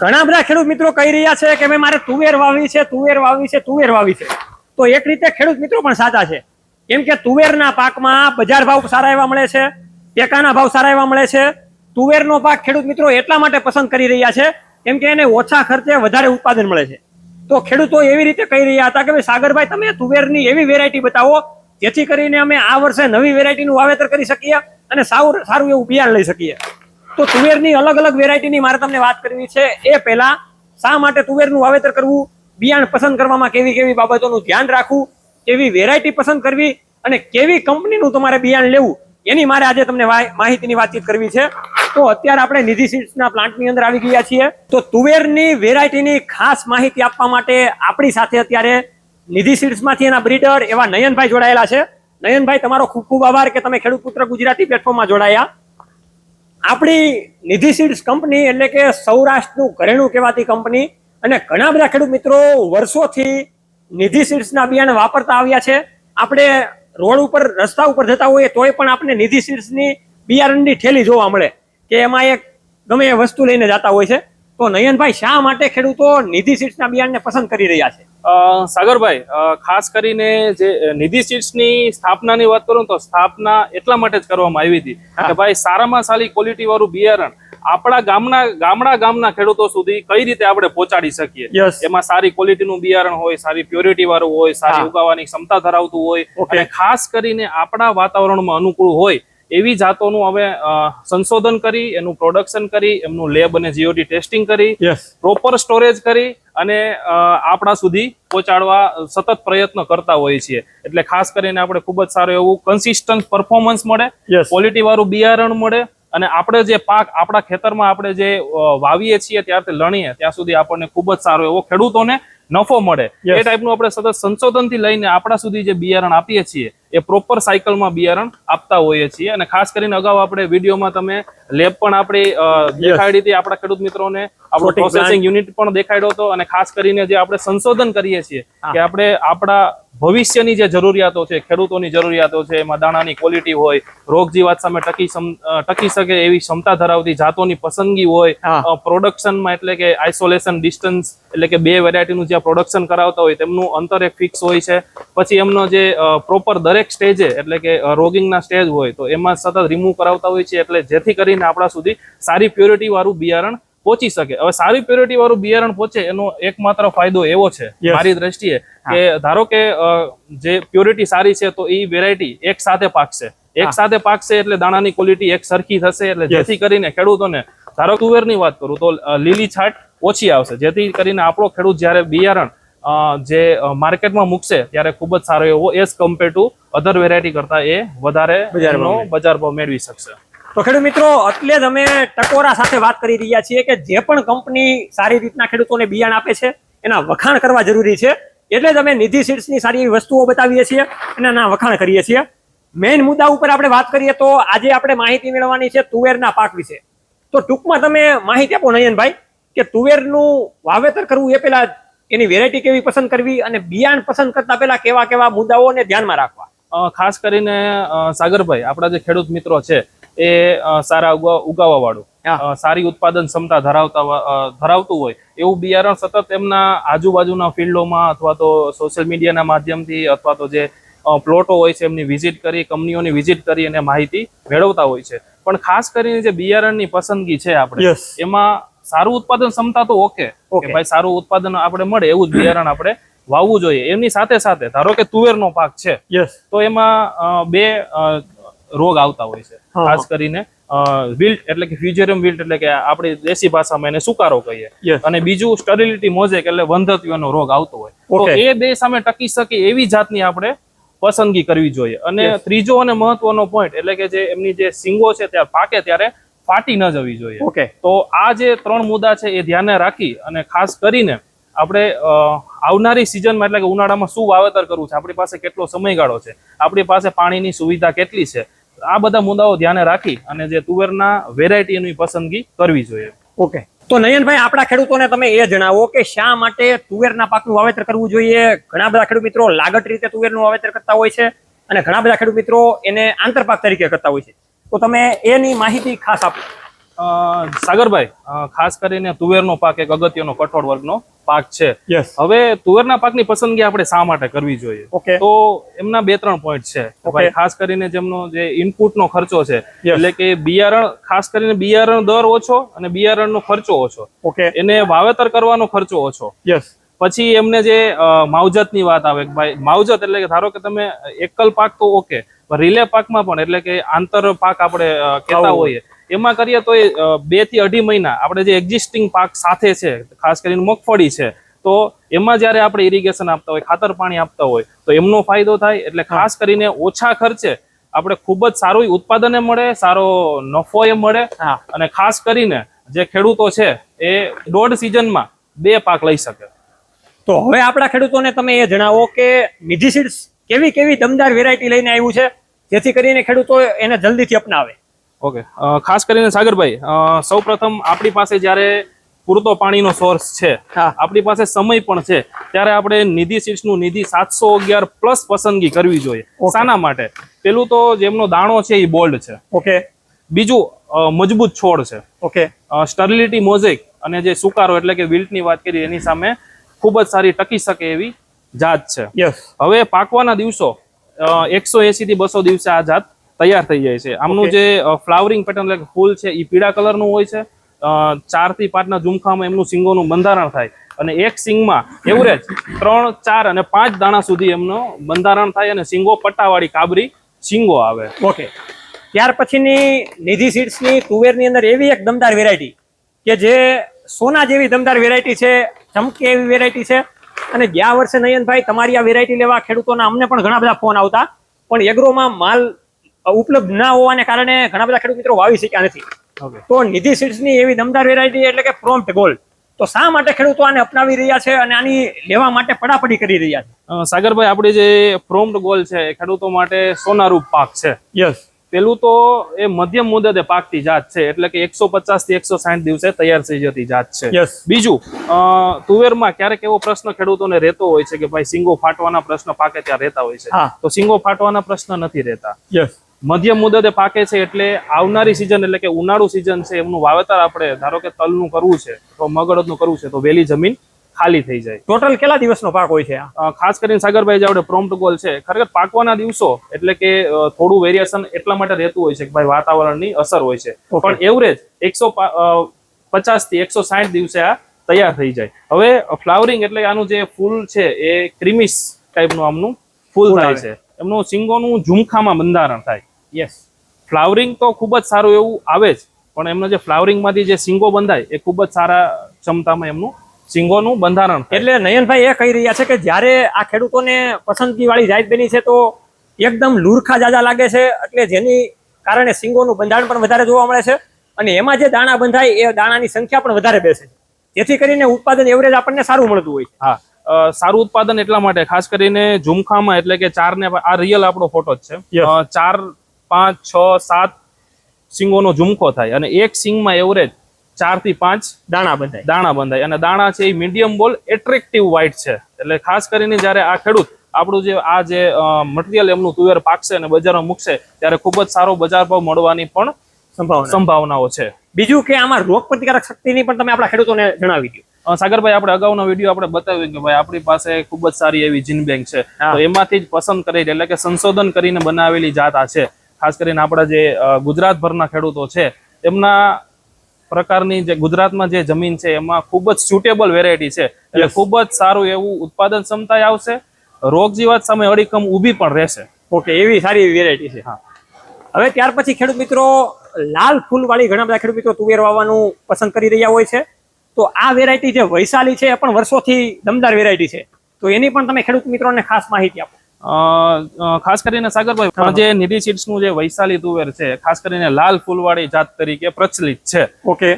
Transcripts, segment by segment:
ઘણા બધા ખેડૂત મિત્રો કહી રહ્યા છે કે મારે તુવેર વાવી છે, તુવેર વાવી છે, તુવેર વાવી છે. તો એક રીતે ખેડૂત મિત્રો પણ સાચા છે, કેમ કે તુવેરના પાકમાં બજાર ભાવ સારા એવા મળે છે, ટેકાના ભાવ સારા એવા મળે છે. તુવેરનો પાક ખેડૂત મિત્રો એટલા માટે પસંદ કરી રહ્યા છે કેમ કે એને ઓછા ખર્ચે વધારે ઉત્પાદન મળે છે. તો ખેડૂતો એવી રીતે કહી રહ્યા હતા કે ભાઈ સાગરભાઈ, તમે તુવેરની એવી વેરાયટી બતાવો જેથી કરીને અમે આ વર્ષે નવી વેરાયટીનું વાવેતર કરી શકીએ અને સારું એવું બિયારણ લઈ શકીએ. તો તુવેરની અલગ અલગ વેરાયટીની મારે તમને વાત કરવી છે. એ પહેલા શા માટે તુવેરનું વાવેતર કરવું, બિયારણ પસંદ કરવામાં કેવી કેવી બાબતોનું ધ્યાન રાખવું, કેવી વેરાયટી પસંદ કરવી અને કેવી કંપનીનું તમારે બિયારણ લેવું, એની મારે આજે તમને માહિતીની વાતચીત કરવી છે. તો અત્યારે આપણે નિધિ સીડ્સના પ્લાન્ટની અંદર આવી ગયા છીએ. તો તુવેરની વેરાયટીની ખાસ માહિતી આપવા માટે આપણી સાથે અત્યારે નિધિ સીડ્સમાંથી એના બ્રીડર એવા નયનભાઈ જોડાયેલા છે. નયનભાઈ, તમારો ખૂબ ખૂબ આભાર કે તમે ખેડૂત પુત્ર ગુજરાતી પ્લેટફોર્મમાં જોડાયા. આપણી નિધિ સીડ્સ કંપની એટલે કે સૌરાષ્ટ્રનું ઘરેણું કહેવાતી કંપની, અને ઘણા બધા ખેડૂત મિત્રો વર્ષોથી નિધિ સીડ્સના બિયારણ વાપરતા આવ્યા છે. આપણે રોડ ઉપર, રસ્તા ઉપર જતા હોઈએ તોય પણ આપણે નિધિ સીડ્સની બિયારણની થેલી જોવા મળે કે એમાં એક ગમે એ વસ્તુ લઈને જતા હોય છે. તો નયનભાઈ, શા માટે ખેડૂતો નિધિ સીડ્સના બિયારણને પસંદ કરી રહ્યા છે? સાગરભાઈ, ખાસ કરીને જે નિધિ સીડ્સની સ્થાપનાની વાત કરું તો સ્થાપના એટલા માટે જ કરવામાં આવી હતી કે ભાઈ સારામાં સારી ક્વોલિટી વાળું બિયારણ આપણા ગામના ખેડૂતો સુધી કઈ રીતે આપણે પહોંચાડી શકીએ. એમાં સારી ક્વોલિટીનું બિયારણ હોય, સારી પ્યોરિટી વાળું હોય, સારી ઉગાવવાની ક્ષમતા ધરાવતું હોય અને ખાસ કરીને આપણા વાતાવરણમાં અનુકૂળ હોય એવી જાતોનું હવે સંશોધન કરી, એનું પ્રોડક્શન કરી, એમનું લેબ અને જીઓટી ટેસ્ટિંગ કરી, પ્રોપર સ્ટોરેજ કરી અને આપણા સુધી પહોંચાડવા સતત પ્રયત્ન કરતા હોઈએ છીએ. એટલે ખાસ કરીને આપણે ખૂબ જ સારું એવું કન્સિસ્ટન્ટ પરફોર્મન્સ મળે, ક્વોલિટી વાળું બિયારણ મળે અને આપણે જે પાક આપણા ખેતરમાં આપણે જે વાવીએ છીએ ત્યારથી લણીએ ત્યાં સુધી આપણને ખૂબ જ સારો એવો ખેડૂતોને નફો મળે. એ ટાઈપનું આપણે સતત સંશોધનથી લઈને આપણા સુધી જે બિયારણ આપીએ છીએ એ પ્રોપર સાયકલમાં બિયારણ આપતા હોઈએ છીએ. અને ખાસ કરીને અગાઉ આપણે વિડીયોમાં તમે લેબ પણ આપણી દેખાડી હતી આપણા ખેડૂત મિત્રોને, આપણો પ્રોસેસિંગ યુનિટ પણ દેખાડ્યો હતો. અને ખાસ કરીને જે આપણે સંશોધન કરીએ છીએ કે આપણે આપણા ભવિષ્યની જે જરૂરિયાતો છે, ખેડૂતોની જરૂરિયાતો છે, એમાં દાણાની ક્વોલિટી હોય, રોગ જીવાત સામે ટકી શકે એવી ક્ષમતા ધરાવતી જાતોની પસંદગી હોય, પ્રોડક્શનમાં એટલે કે આઇસોલેશન ડિસ્ટન્સ એટલે કે બે વેરાયટીનું જ્યાં પ્રોડક્શન કરાવતા હોય તેમનું અંતર એક ફિક્સ હોય છે. પછી એમનો જે પ્રોપર દરેક સ્ટેજે એટલે કે રોગિંગના સ્ટેજ હોય તો એમાં સતત રિમૂવ કરાવતા હોય છે, એટલે જેથી કરીને આપણા સુધી સારી પ્યોરિટી વાળું બિયારણ પહોંચી શકે. હવે સારી પ્યોરિટી વાળું બિયારણ પહોંચે એનો એકમાત્ર ફાયદો એવો છે મારી દ્રષ્ટિએ કે ધારો કે જે પ્યોરિટી સારી છે તો એ વેરાયટી એક સાથે પાકશે એટલે દાણાની ક્વોલિટી એક સરખી થશે. એટલે જેથી કરીને ખેડૂતોને, ધારો તુવેરની વાત કરું તો લીલી છાટ ઓછી આવશે, જેથી કરીને આપણો ખેડૂત જ્યારે બિયારણ જે માર્કેટમાં મૂકશે ત્યારે ખૂબ જ સારો એવો as compare to other variety કરતા એ વધારે બજાર ભાવ મેળવી શકશે. તો ખેડૂત મિત્રો, એટલે જ અમે ટકોરા સાથે વાત કરી રહ્યા છીએ કે જે પણ કંપની સારી રીતના ખેડૂતોને બિયારણ આપે છે એના વખાણ કરવા જરૂરી છે. એટલે જ અમે નિધિ સીડ્સની સારી એવી વસ્તુઓ બતાવીએ છીએ અને એના વખાણ કરીએ છીએ. મેઇન મુદ્દા ઉપર આપણે વાત કરીએ તો આજે આપણે માહિતી મેળવવાની છે તુવેરના પાક વિશે. તો ટૂંકમાં તમે માહિતી આપો નયનભાઈ કે તુવેરનું વાવેતર કરવું એ પહેલા એની વેરાયટી કેવી પસંદ કરવી અને બિયારણ પસંદ કરતા પહેલા કેવા કેવા મુદ્દાઓને ધ્યાનમાં રાખવા. ખાસ કરીને સાગરભાઈ, આપણા જે ખેડૂત મિત્રો છે એ સારા ઉગાવવા વાળું, સારી ઉત્પાદન ક્ષમતા ધરાવતું હોય એવું બિયારણ સતત એમના આજુબાજુના ફિલ્ડોમાં અથવા તો સોશિયલ મીડિયાના માધ્યમથી અથવા તો જે પ્લોટો હોય છે એમની વિઝિટ કરી, કંપનીઓની વિઝિટ કરી અને માહિતી મેળવતા હોય છે. પણ ખાસ કરીને જે બિયારણની પસંદગી છે આપણે એમાં સારું ઉત્પાદન ક્ષમતા તો ઓકે કે ભાઈ સારું ઉત્પાદન આપણે મળે એવું જ બિયારણ આપણે વાવવું જોઈએ. એમની સાથે સાથે ધારો કે તુવેરનો પાક છે તો એમાં બે રોગ આવતા હોય છે. ખાસ કરીને વિલ્ટ એટલે કે ફ્યુજેરિયમ વિલ્ટ એટલે કે આપણી દેશી ભાષામાં એને સુકારો કહીએ, અને બીજું સ્ટરીલિટી મોઝેક એટલે વંધત્વનો રોગ આવતો હોય. તો એ બે સામે ટકી શકે એવી જાતની આપણે પસંદગી કરવી જોઈએ. અને ત્રીજો અને મહત્વનો પોઈન્ટ એટલે કે જે એમની જે સિંગો છે ત્યાં પાકે ત્યારે ફાટી ન જવી જોઈએ. તો આ જે ત્રણ મુદ્દા છે એ ધ્યાને રાખી અને ખાસ કરીને આપણે આવનારી સિઝનમાં એટલે કે ઉનાળામાં શું વાવેતર કરવું છે, આપણી પાસે કેટલો સમયગાળો છે, આપણી પાસે પાણીની સુવિધા કેટલી છે, આ બધા મુદ્દાઓ ધ્યાને રાખી અને જે તુવેરના વેરાયટીની પસંદગી કરવી જોઈએ. તો નયનભાઈ, આપણા ખેડૂતોને તમે એ જણાવો કે શા માટે તુવેરના પાકનું વાવેતર કરવું જોઈએ. ઘણા બધા ખેડૂત મિત્રો લાગટ રીતે તુવેરનું વાવેતર કરતા હોય છે અને ઘણા બધા ખેડૂત મિત્રો એને આંતરપાક તરીકે કરતા હોય છે. તો તમે એની માહિતી ખાસ આપો. સાગરભાઈ, ખાસ કરીને તુવેરનો પાક એક અગત્યનો કઠોળ વર્ગનો પાક છે. યસ. હવે તુવેરના પાકની પસંદગી આપણે શા માટે કરવી જોઈએ? ઓકે. તો એમના 2-3 પોઈન્ટ છે. ભાઈ, ખાસ કરીને જેમનો જે ઇનપુટનો ખર્ચો છે, એટલે કે બિયારણ, ખાસ કરીને બિયારણ દર ઓછો અને બિયારણનો ખર્ચો ઓછો, ઓકે, એને વાવેતર કરવાનો ખર્ચો ઓછો. યસ. પછી એમને જે માવજતની વાત આવે કે ભાઈ માવજત એટલે કે ધારો કે તમે એકલ પાક તો ઓકે, રિલે પાકમાં પણ એટલે કે આંતર પાક આપણે કહેતા હોઈએ એમાં કરીએ તો 2 થી 2.5 મહિના આપણે જે એક્ઝિસ્ટિંગ પાક સાથે છે, ખાસ કરીને મગફળી છે, તો એમાં જ્યારે આપણે ઇરિગેશન આપતા હોય, ખાતર પાણી આપતા હોય તો એમનો ફાયદો થાય. એટલે ખાસ કરીને ઓછા ખર્ચે આપણે ખૂબ જ સારું ઉત્પાદન મળે, સારો નફો એ મળે. અને ખાસ કરીને જે ખેડૂતો છે એ 1.5 સિઝનમાં 2 પાક લઈ શકે. તો હવે આપણા ખેડૂતોને તમે એ જણાવો કે નિધિ સીડ્સ કેવી કેવી દમદાર વેરાયટી લઈને આવ્યું છે જેથી કરીને ખેડૂતો એને જલ્દીથી અપનાવે? ઓકે, ખાસ કરીને સાગરભાઈ, સૌપ્રથમ આપણી પાસે જ્યારે પૂરતો પાણીનો સોર્સ છે, આપણી પાસે સમય પણ છે, ત્યારે આપણે નિધિ સીડ્સનું નિધિ 711 પ્લસ પસંદગી કરવી જોઈએ. શાના માટે? પેલું તો જેમનો દાણો છે એ બોલ્ડ છે. ઓકે. બીજું, મજબૂત છોડ છે. ઓકે. સ્ટર્લિટી મોઝેક અને જે સુકારો એટલે કે વિલ્ટની વાત કરી એની સામે ખૂબ જ સારી ટકી શકે એવી જાત છે. યસ. હવે પાકવાના દિવસો 180 થી 200 દિવસે આ જાત તૈયાર થઈ જાય છે. આમનું જે ફ્લાવરિંગ પેટર્ન એટલે ફૂલ છે એ પીળા કલરનું હોય છે. 4 થી 5 ના ઝુમખામાં એમનું સિંગોનું બંધારણ થાય અને એક સિંગમાં એવરેજ 3, 4 અને 5 દાણા સુધી એમનું બંધારણ થાય અને સિંગો પટ્ટાવાળી કાબરી સિંગો આવે. ઓકે. ત્યાર પછીની નિધિ સીડ્સની તુવેરની અંદર એવી એક દમદાર વેરાયટી કે જે સોના જેવી દમદાર વેરાયટી છે, ચમકે એવી વેરાયટી છે. અને ગયા વર્ષે નયનભાઈ તમારી આ વેરાયટી લેવા ખેડૂતોના અમને પણ ઘણા બધા ફોન આવતા, પણ એગ્રોમાં માલ ઉપલબ્ધ ના હોવાને કારણે ઘણા બધા ખેડૂત મિત્રો વાવી શક્યા નથી. તો નિધિ સીડ્સની એવી દમદાર વેરાયટી એટલે કે પ્રોમ્પ્ટ ગોલ્ડ, તો શા માટે ખેડૂતો આને અપનાવી રહ્યા છે અને આની લેવા માટે પડાપડી કરી રહ્યા છે? સાગરભાઈ, આપણી જે પ્રોમ્પ્ટ ગોલ્ડ છે એ ખેડૂતો માટે સોનારૂપ પાક છે. યસ. પેલું તો એ મધ્યમ મુદતે પાકતી જાત છે, એટલે કે 150 થી 160 દિવસે તૈયાર થઈ જતી જાત છે. બીજું, તુવેરમાં ક્યારેક એવો પ્રશ્ન ખેડૂતોને રહેતો હોય છે કે ભાઈ સિંગો ફાટવાના પ્રશ્ન પાકે ત્યાં રહેતા હોય છે, તો સિંગો ફાટવાના પ્રશ્ન નથી રહેતા. મધ્યમ મુદતે પાકે છે એટલે આવનારી સિઝન એટલે કે ઉનાળુ સિઝન છે એમનું વાવેતર આપણે ધારો કે તલનું કરવું છે તો મગઅડદનું કરવું છે તો વહેલી જમીન ખાલી થઈ જાય. ટોટલ કેટલા દિવસનો પાક હોય છે? ખાસ કરીને સાગરભાઈ, જે આપણે પ્રોમ્પ્ટ ગોલ છે, ખરેખર પાકવાના દિવસો એટલે કે થોડું વેરિએશન એટલા માટે રહેતું હોય છે કે ભાઈ વાતાવરણની અસર હોય છે, પણ એવરેજ 150 થી 160 દિવસે આ તૈયાર થઈ જાય. હવે ફ્લાવરિંગ એટલે આનું જે ફૂલ છે એ ક્રીમિશ ટાઈપનું આમનું ફૂલ થાય છે, એમનું સિંગોનું ઝુમખામાં બંધારણ થાય. યસ. ફ્લાવરિંગ તો ખૂબ જ સારું એવું આવે જ, પણ એમનો જે ફ્લાવરિંગમાંથી જે સિંગો બંધાય એ ખૂબ જ સારા ક્ષમતામાં એમનું સિંગોનું બંધારણ. એટલે નયનભાઈ એ કહી રહ્યા છે કે જ્યારે આ ખેડૂતોને પસંદગી વાળી જાત બની છે તો એકદમ લુરખા જાજા લાગે છે, એટલે જેની કારણે સિંગોનું બંધારણ પણ વધારે જોવા મળે છે અને એમાં જે દાણા બંધાય એ દાણાની સંખ્યા પણ વધારે બેસે છે, જેથી કરીને ઉત્પાદન એવરેજ આપણને સારું મળતું હોય છે. હા, સારું ઉત્પાદન એટલા માટે, ખાસ કરીને ઝુમખામાં એટલે કે 4 ને આ રિયલ આપણો ફોટો જ છે, 4, 5, 6, 7 સિંગોનો ઝુમખો થાય અને એક સિંગમાં એવરેજ 4 થી 5 દાણા બંધાય અને દાણા છે એ મીડિયમ બોલ એટ્રેક્ટિવ વ્હાઇટ છે. એટલે ખાસ કરીને જ્યારે આ ખેડૂત આપણું જે આ જે મટીરિયલ એમનું તુવેર પાકશે અને બજારમાં મૂકશે ત્યારે ખૂબ જ સારો બજાર ભાવ મળવાની પણ સંભાવનાઓ છે. બીજું કે આમાં રોગ પ્રતિકારક શક્તિની પણ તમે આપણા ખેડૂતોને જણાવી દો. સાગરભાઈ, આપણે અગાઉના વિડીયો આપણે બતાવ્યું કે ભાઈ આપણી પાસે ખૂબ જ સારી એવી જીન બેંક છે, તો એમાંથી જ પસંદ કરી એટલે કે સંશોધન કરીને બનાવેલી જાત આ છે. ખાસ કરીને આપણા જે ગુજરાતભરના ખેડૂતો છે એમના પ્રકારની જે ગુજરાતમાં જે જમીન છે એમાં ખૂબ જ સુટેબલ વેરાયટી છે, એટલે ખૂબ જ સારું એવું ઉત્પાદન ક્ષમતા આવશે, રોગ જીવાત સામે અડીખમ ઊભી પણ રહેશે. ઓકે, એવી સારી વેરાયટી છે. હા. હવે ત્યાર પછી ખેડૂત મિત્રો લાલ ફૂલ વાળી ઘણા બધા ખેડૂત મિત્રો તુવેર વાવવાનું પસંદ કરી રહ્યા હોય છે, તો આ વેરાયટી જે વૈશાલી છે એ પણ વર્ષોથી દમદાર વેરાયટી છે, તો એની પણ તમે ખેડૂત મિત્રોને ખાસ માહિતી આપો. ખાસ કરીને સાગરભાઈ, જે નિધિ સીડ્સનું જે વૈશાલી તુવેર છે ખાસ કરીને લાલ ફૂલવાળી જાત તરીકે પ્રચલિત છે. ઓકે.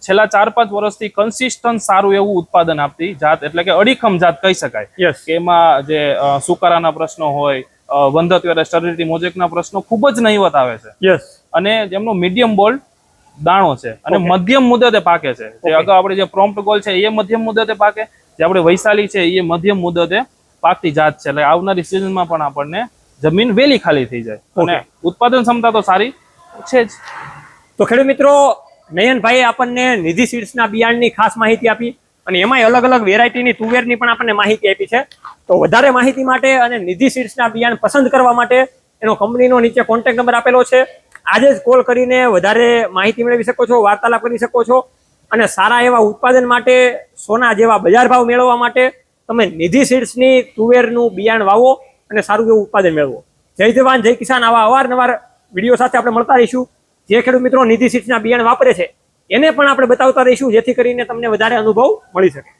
છેલ્લા 4-5 વર્ષથી કન્સિસ્ટન્ટ સારું એવું ઉત્પાદન આપતી જાત એટલે કે અડીખમ જાત કહી શકાય. કે એમાં જે સુકારાના પ્રશ્નો હોય, વંધત્વ સ્ટર્લિટી મોઝેકના પ્રશ્નો ખૂબ જ નહીવત આવે છે. અને જેમનો મીડિયમ બોલ્ડ દાણો છે અને મધ્યમ મુદતે પાકે છે. જે અગાઉ આપણે જે પ્રોમ્પ્ટ ગોલ છે એ મધ્યમ મુદતે પાકે, જે આપણે વૈશાલી છે એ મધ્યમ મુદતે પાકતી જાત છે, એટલે આવનારી સિઝનમાં પણ આપણને જમીન વેલી ખાલી થઈ જાય અને ઉત્પાદન ક્ષમતા તો સારી છે જ. તો ખેડૂત મિત્રો નયનભાઈએ આપણને નિધિ સીડ્સના બિયારણની ખાસ માહિતી આપી અને એમાંય અલગ અલગ વેરાયટીની તુવેરની પણ આપણને માહિતી આપી છે. તો વધારે માહિતી માટે અને નિધિ સીડ્સના બિયારણ પસંદ કરવા માટે એનો કંપનીનો નીચે કોન્ટેક્ટ નંબર આપેલો છે. આજે જ કોલ કરીને વધારે માહિતી મેળવી શકો છો, વાર્તાલાપ કરી શકો છો અને સારા એવા ઉત્પાદન માટે, સોના જેવા બજાર ભાવ મેળવવા માટે તમે નિધિ સીડ્સની તુવેરનું બિયારણ વાવો અને સારું એવું ઉત્પાદન મેળવો. જય જવાન જય કિસાન. આવા અવારનવાર વિડીયો સાથે આપણે મળતા રહીશું. જે ખેડૂત મિત્રો નિધિ સીડ્સના બિયારણ વાપરે છે એને પણ આપણે બતાવતા રહીશું, જેથી કરીને તમને વધારે અનુભવ મળી શકે.